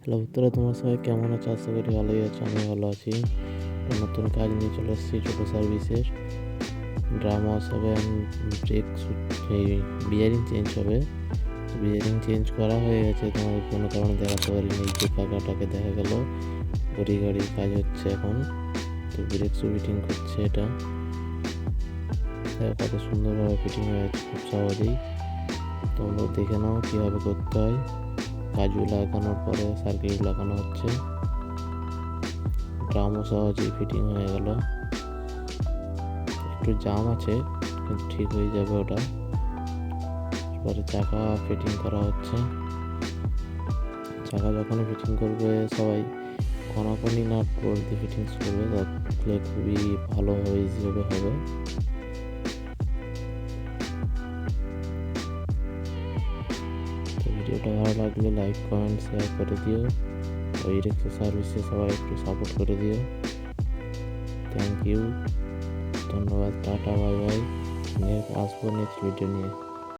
Hello বন্ধুরা, তোমরা সবাই কেমন আছো? আশা করি ভালোই আছো। আমি ভালো আছি। একটা নতুন কাজ নিয়ে চলে এসেছি ছোটো সার্ভিসের। ড্রাম ওয়াশ হবে, ব্রেক এই বিয়ারিং চেঞ্জ হবে। বিয়ারিং চেঞ্জ করা হয়ে গেছে, তোমাদের কোনো কারণে দেখাতে পারিনি। যে কাকাটাকে দেখা গেল ঘড়ি ঘড়ি কাজ হচ্ছে এখন। তো ব্রেক ফিটিং করছে এটা। দেখো কত সুন্দরভাবে ফিটিং হয়ে গেছে, খুব সহজেই। তোমরা দেখে নাও কীভাবে করতে হয়। কাজু লাগানোর পরে সার্কিট লাগানো হচ্ছে। ড্রামও সহজেই ফিটিং হয়ে গেল। একটু জাম আছে, কিন্তু ঠিক হয়ে যাবে ওটা। পরে চাকা ফিটিং করা হচ্ছে। চাকা যখন ফিটিং করবে সবাই কনাকনি নাট বোল্ট দিয়ে ফিটিংস করবে, তাহলে খুবই ভালোভাবে ইজিভাবে হবে। তো ভিডিওটা ভালো লাগলে লাইক কমেন্ট শেয়ার করে দিও। ওই রিক্সা সার্ভিসে সবাই একটু সাপোর্ট করে দিও। থ্যাংক ইউ, ধন্যবাদ, টাটা, বাই বাই। আসবো নেক্সট ভিডিও নিয়ে।